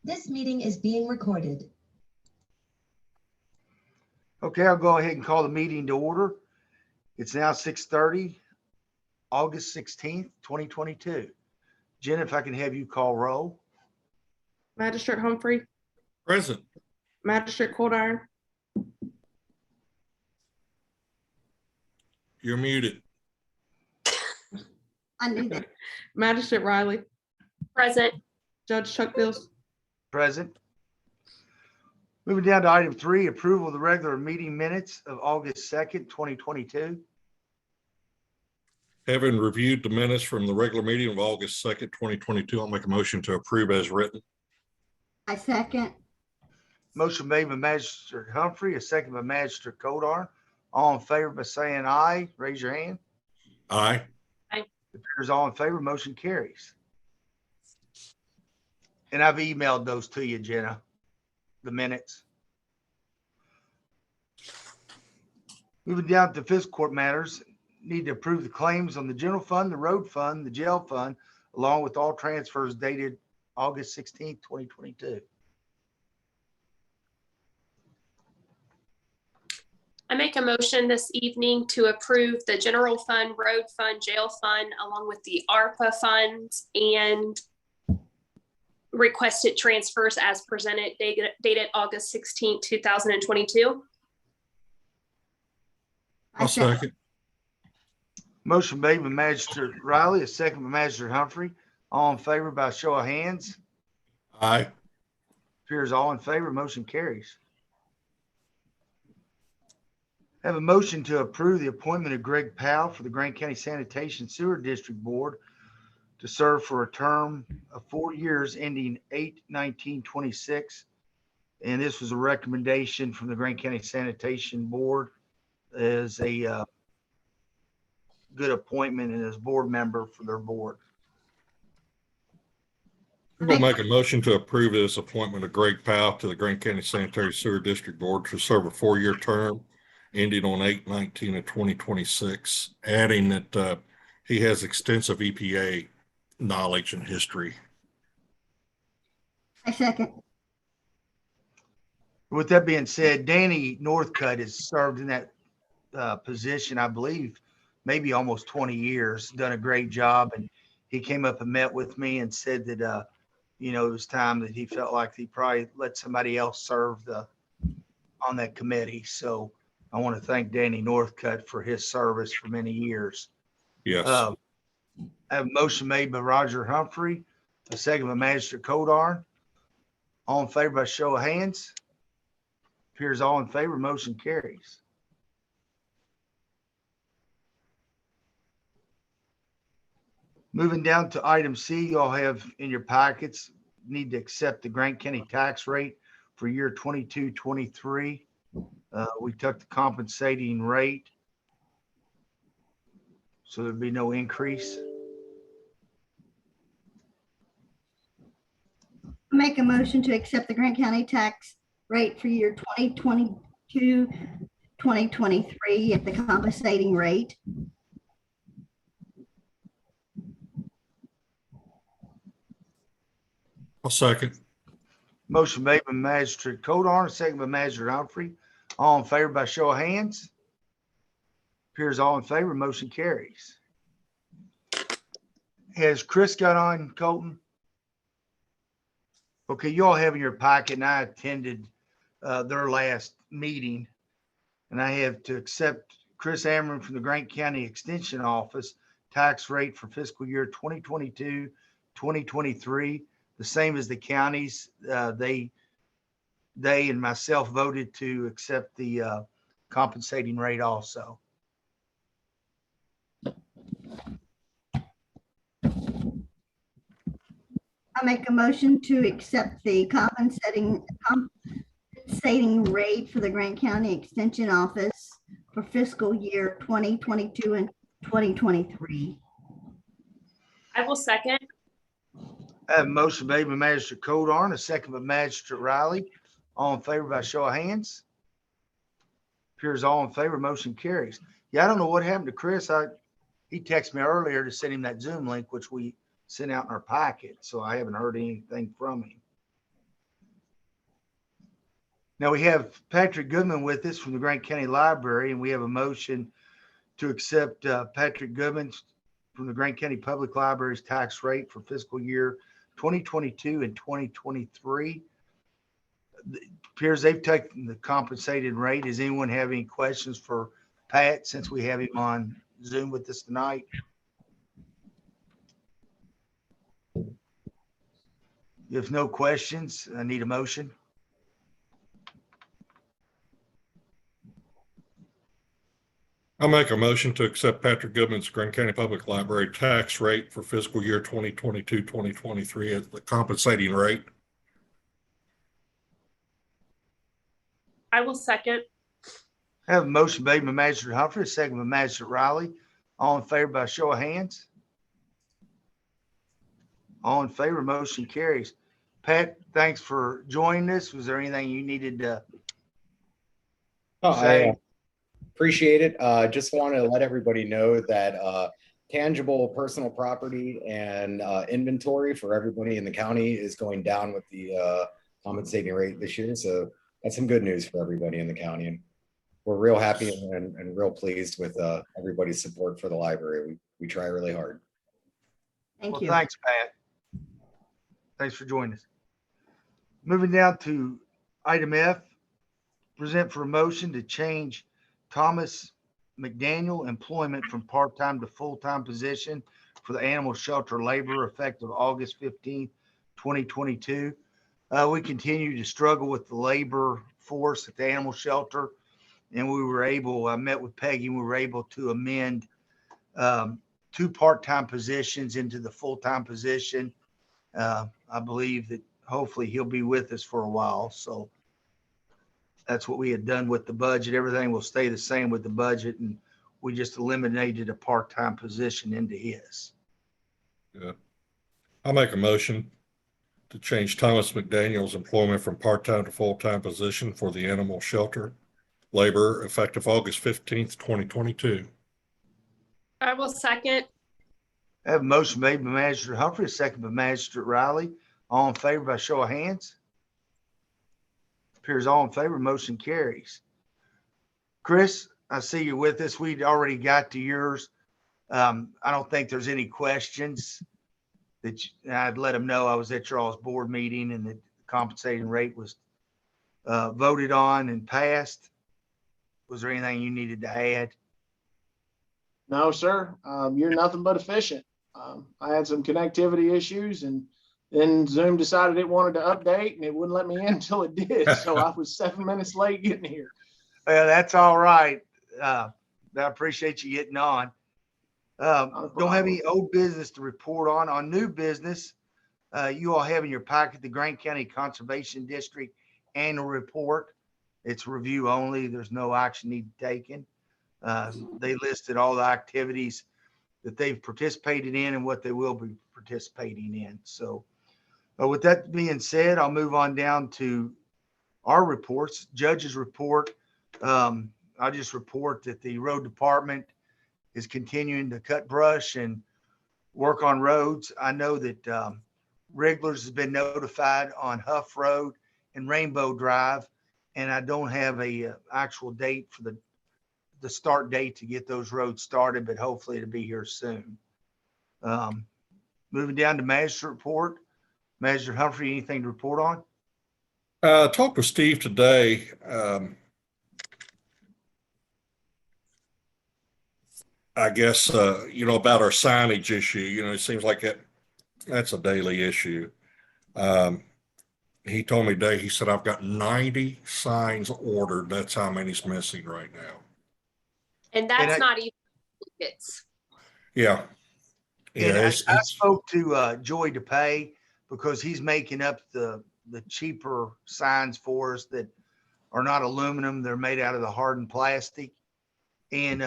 This meeting is being recorded. Okay, I'll go ahead and call the meeting to order. It's now 6:30, August 16th, 2022. Jen, if I can have you call roll. Magistrate Humphrey, Present. Magistrate Coldiron, You're muted. I knew that. Magistrate Riley, Present. Judge Chuck Bills. Present. Moving down to item 3, approval of the regular meeting minutes of August 2nd, 2022. Having reviewed the minutes from the regular meeting of August 2nd, 2022, I'll make a motion to approve as written. I second. Motion made by Magistrate Humphrey, a second by Magistrate Coldiron. All in favor by saying aye, raise your hand. Aye. Appears all in favor, motion carries. And I've emailed those to you, Jenna, the minutes. Moving down to fiscal court matters, need to approve the claims on the general fund, the road fund, the jail fund, along with all transfers dated August 16th, 2022. I make a motion this evening to approve the general fund, road fund, jail fund, along with the ARPA funds and requested transfers as presented dated August 16th, 2022. I'll second. Motion made by Magistrate Riley, a second by Magistrate Humphrey. All in favor by show of hands. Aye. Appears all in favor, motion carries. Have a motion to approve the appointment of Greg Powell for the Grant County Sanitation Sewer District Board to serve for a term of 4 years ending 8/19/26. And this was a recommendation from the Grant County Sanitation Board as a good appointment and as board member for their board. I'm going to make a motion to approve this appointment of Greg Powell to the Grant County Sanitary Sewer District Board to serve a 4-year term ending on 8/19/2026, adding that he has extensive EPA knowledge and history. I second. With that being said, Danny Northcutt has served in that position, I believe, maybe almost 20 years, done a great job. And he came up and met with me and said that, it was time that he felt like he probably let somebody else serve on that committee. So I want to thank Danny Northcutt for his service for many years. Yes. I have a motion made by Roger Humphrey, a second by Magistrate Coldiron. All in favor by show of hands. Appears all in favor, motion carries. Moving down to item C, y'all have in your packets, need to accept the Grant County tax rate for year 22-23. We took the compensating rate, so there'd be no increase. Make a motion to accept the Grant County tax rate for year 2022, 2023 at the compensating rate. I'll second. Motion made by Magistrate Coldiron, second by Magistrate Humphrey. All in favor by show of hands. Appears all in favor, motion carries. Has Chris got on, Colton? Okay, you all have in your packet, and I attended their last meeting, and I have to accept Chris Amron from the Grant County Extension Office tax rate for fiscal year 2022, 2023, the same as the counties. They and myself voted to accept the compensating rate also. I make a motion to accept the compensating rate for the Grant County Extension Office for fiscal year 2022 and 2023. I will second. I have a motion made by Magistrate Coldiron, a second by Magistrate Riley. All in favor by show of hands. Appears all in favor, motion carries. Yeah, I don't know what happened to Chris. He texted me earlier to send him that Zoom link, which we sent out in our packet. So I haven't heard anything from him. Now we have Patrick Goodman with us from the Grant County Library, and we have a motion to accept Patrick Goodman from the Grant County Public Library's tax rate for fiscal year 2022 and 2023. It appears they've taken the compensated rate. Does anyone have any questions for Pat since we have him on Zoom with us tonight? If no questions, I need a motion. I'll make a motion to accept Patrick Goodman's Grant County Public Library tax rate for fiscal year 2022, 2023 as the compensating rate. I will second. I have a motion made by Magistrate Humphrey, a second by Magistrate Riley. All in favor by show of hands? All in favor, motion carries. Pat, thanks for joining us. Was there anything you needed to say? I appreciate it. Just want to let everybody know that tangible personal property and inventory for everybody in the county is going down with the compensating rate this year. So that's some good news for everybody in the county. And we're real happy and real pleased with everybody's support for the library. We try really hard. Thank you. Thanks, Pat. Thanks for joining us. Moving down to item F, present for a motion to change Thomas McDaniel employment from part-time to full-time position for the animal shelter laborer effective August 15th, 2022. We continue to struggle with the labor force at the animal shelter, and we were able, I met with Peggy, and we were able to amend 2 part-time positions into the full-time position. I believe that hopefully he'll be with us for a while. So that's what we had done with the budget. Everything will stay the same with the budget, and we just eliminated a part-time position into his. Yeah. I'll make a motion to change Thomas McDaniel's employment from part-time to full-time position for the animal shelter laborer effective August 15th, 2022. I will second. I have a motion made by Magistrate Humphrey, a second by Magistrate Riley. All in favor by show of hands? Appears all in favor, motion carries. Chris, I see you're with us. We'd already got to yours. I don't think there's any questions that I'd let them know I was at your all's board meeting and the compensating rate was voted on and passed. Was there anything you needed to add? No, sir. You're nothing but efficient. I had some connectivity issues and then Zoom decided it wanted to update and it wouldn't let me in until it did. So I was 7 minutes late getting here. Well, that's all right. I appreciate you getting on. Don't have any old business to report on. On new business, you all have in your packet the Grant County Conservation District annual report. It's review only. There's no action needed taken. They listed all the activities that they've participated in and what they will be participating in. So with that being said, I'll move on down to our reports. Judge's report. I'll just report that the road department is continuing to cut brush and work on roads. I know that Wrigglers has been notified on Huff Road and Rainbow Drive, and I don't have a actual date for the start date to get those roads started, but hopefully it'll be here soon. Moving down to Magistrate report. Magistrate Humphrey, anything to report on? I talked with Steve today. I guess, about our signage issue, it seems like that's a daily issue. He told me today, he said, I've got 90 signs ordered. That's how many's missing right now. And that's not even tickets. Yeah. Yeah, I spoke to Joy DePay because he's making up the cheaper signs for us that are not aluminum. They're made out of the hardened plastic. And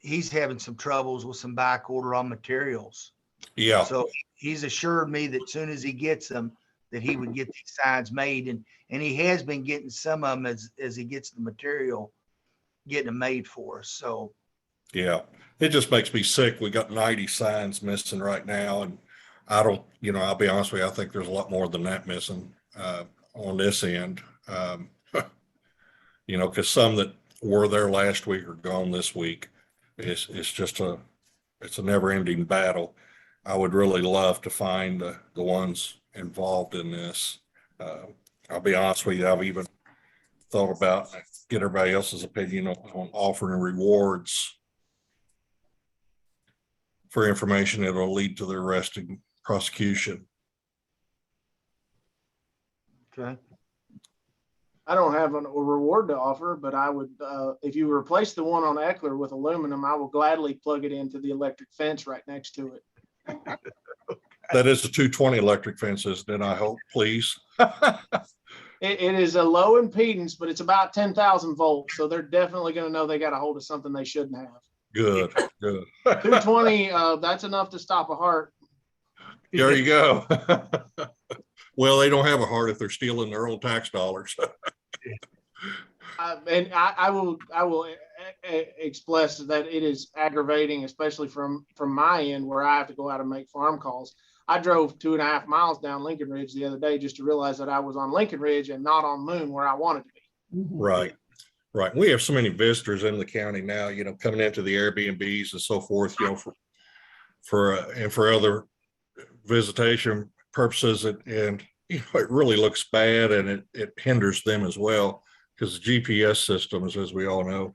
he's having some troubles with some back order on materials. Yeah. So he's assured me that as soon as he gets them, that he would get these signs made. And he has been getting some of them as he gets the material, getting them made for us. So yeah, it just makes me sick. We got 90 signs missing right now. And I don't, I'll be honest with you, I think there's a lot more than that missing on this end. You know, because some that were there last week are gone this week. It's just it's a never ending battle. I would really love to find the ones involved in this. I'll be honest with you, I've even thought about get everybody else's opinion on offering rewards for information that will lead to the arrest and prosecution. Okay. I don't have a reward to offer, but I would, if you replace the one on Eckler with aluminum, I will gladly plug it into the electric fence right next to it. That is the 220 electric fences, then I hope, please. It is a low impedance, but it's about 10,000 volts. So they're definitely going to know they got a hold of something they shouldn't have. Good, good. 220, that's enough to stop a heart. There you go. Well, they don't have a heart if they're stealing their own tax dollars. And I will express that it is aggravating, especially from my end where I have to go out and make farm calls. I drove 2.5 miles down Lincoln Ridge the other day just to realize that I was on Lincoln Ridge and not on Moon where I wanted to be. Right, right. We have so many visitors in the county now, you know, coming into the Airbnbs and so forth, you know, for other visitation purposes, and you know, it really looks bad, and it hinders them as well, because the GPS systems, as we all know,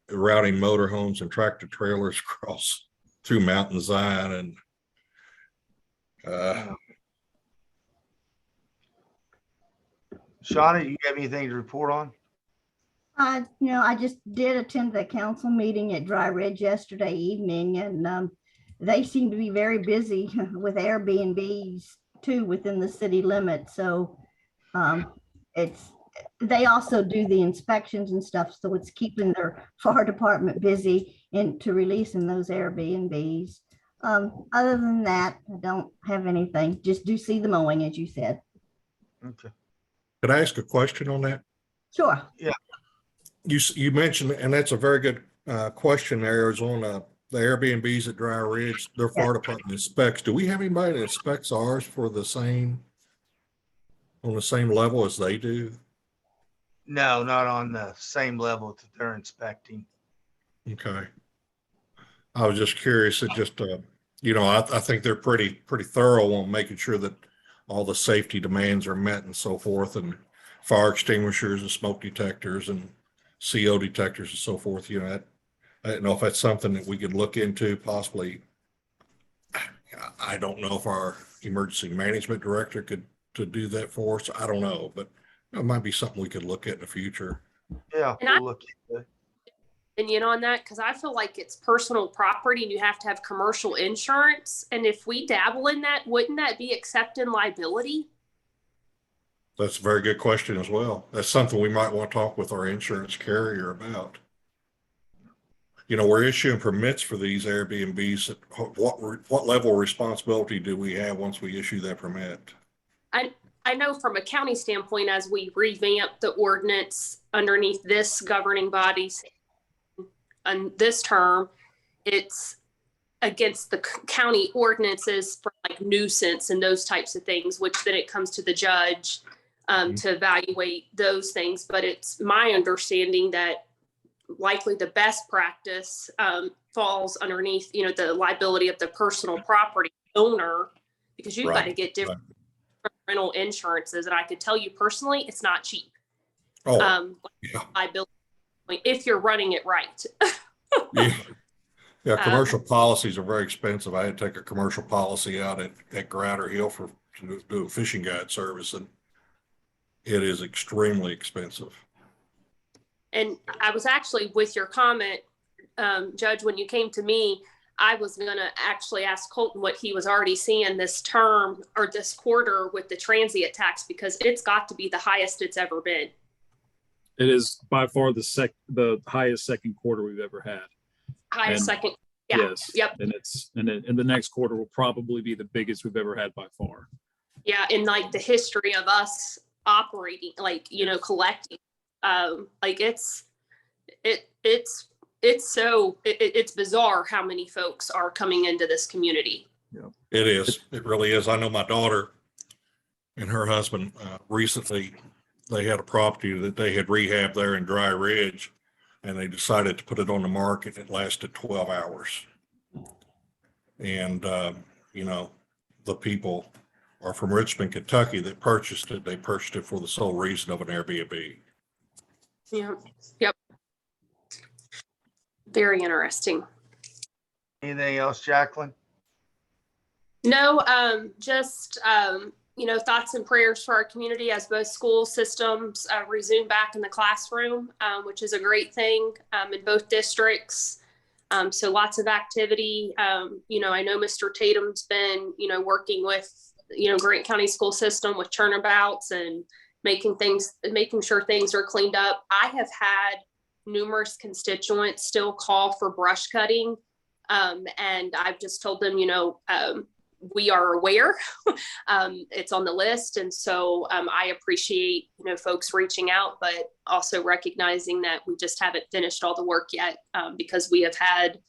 routing motorhomes and tractor trailers across through Mountain Zion, and Shauna, you have anything to report on? I just did attend the council meeting at Dry Ridge yesterday evening, and they seem to be very busy with Airbnbs too within the city limits. So they also do the inspections and stuff, so it's keeping their fire department busy into releasing those Airbnbs. Other than that, I don't have anything. Just do see the mowing, as you said. Okay. could I ask a question on that? Sure. You mentioned, and that's a very good question there, is on the Airbnbs at Dry Ridge, their fire department inspects. Do we have anybody that inspects ours for on the same level as they do? No, not on the same level that they're inspecting. Okay. I was just curious. It just, you know, I think they're pretty thorough on making sure that all the safety demands are met and so forth, and fire extinguishers and smoke detectors and CO detectors and so forth. You know, I don't know if that's something that we could look into possibly. I don't know if our emergency management director could do that for us. I don't know, but it might be something we could look at in the future. Yeah, And we'll look into it. Opinion on that, because I feel like it's personal property and you have to have commercial insurance. And if we dabble in that, wouldn't that be accepting liability? That's a very good question as well. That's something we might want to talk with our insurance carrier about. You know, we're issuing permits for these Airbnbs. What level of responsibility do we have once we issue that permit? I know from a county standpoint, as we revamp the ordinance underneath this governing body on this term, it's against the county ordinances for like nuisance and those types of things, which then it comes to the judge to evaluate those things. But it's my understanding that likely the best practice falls underneath, you know, the liability of the personal property owner, because you've got to get different rental insurances. And I could tell you personally, it's not cheap. Liability, if you're running it right. Yeah, commercial policies are very expensive. I had to take a commercial policy out at Grider Hill to do a fishing guide service, and it is extremely expensive. And I was actually with your comment, Judge, when you came to me, I was going to actually ask Colton what he was already seeing this term or this quarter with the transient tax, because it's got to be the highest it's ever been. It is by far the highest second quarter we've ever had. Highest second. Yeah. Yes. Yep. And the next quarter will probably be the biggest we've ever had by far. Yeah. In like the history of us operating, like, you know, collecting, like it's bizarre how many folks are coming into this community. Yeah. It is. It really is. I know my daughter and her husband recently they had a property that they had rehabbed there in Dry Ridge, and they decided to put it on the market. It lasted 12 hours. And, the people are from Richmond, Kentucky that purchased it. They purchased it for the sole reason of an Airbnb. Yeah. Yep. Very interesting. Anything else, Jacqueline? No, just, thoughts and prayers for our community as both school systems resume back in the classroom, which is a great thing in both districts. So lots of activity. I know Mr. Tatum's been, working with, Grant County school system with turnabouts and making sure things are cleaned up. I have had numerous constituents still call for brush cutting. And I've just told them, we are aware. It's on the list. And so I appreciate, folks reaching out, but also recognizing that we just haven't finished all the work yet because we have had,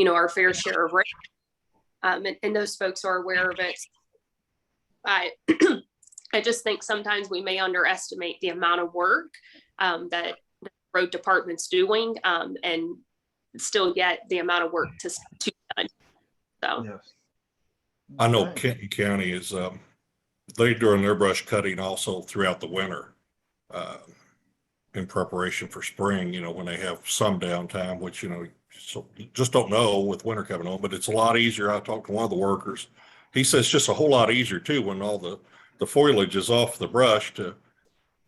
our fair share of rain. And those folks are aware of it. I just think sometimes we may underestimate the amount of work that the road department's doing and still yet the amount of work to be done. So. Yes. I know Okay. Kenton County is, they doing their brush cutting also throughout the winter in preparation for spring, when they have some downtime, which, so you just don't know with winter coming on, but it's a lot easier. I talked to one of the workers. He says it's just a whole lot easier too when all the foliage is off the brush to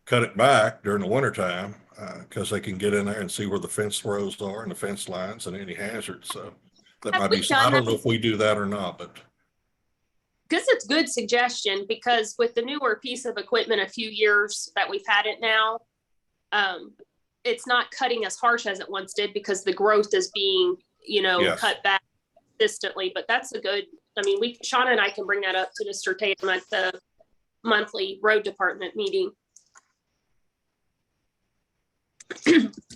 cut it back during the wintertime because they can get in there and see where the fence rows are and the fence lines and any hazards. So that Have might we be, done I don't that? know if we do that or not, but. Because it's good suggestion, because with the newer piece of equipment, a few years that we've had it now, it's not cutting as harsh as it once did because the growth is being, Yes. cut back consistently. But that's a good, Shauna and I can bring that up to Mr. Tatum at the monthly road department meeting.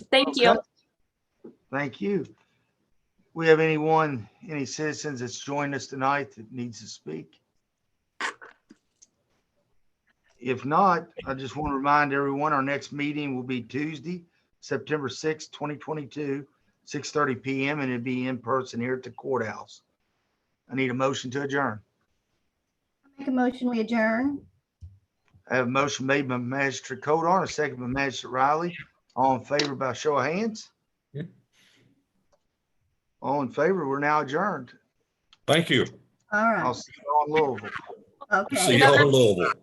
Thank you. Okay. Thank you. We have any citizens that's joined us tonight that needs to speak? If not, I just want to remind everyone, our next meeting will be Tuesday, September 6th, 2022, 6:30 PM, and it'll be in person here at the courthouse. I need a motion to adjourn. Make a motion, we adjourn. I have a motion made by Magistrate Codar, a second by Magistrate Riley. All in favor by show of hands? Yeah. All in favor, we're now adjourned. Thank you. All I'll right. see you all in Louisville. Okay. See y'all in Louisville.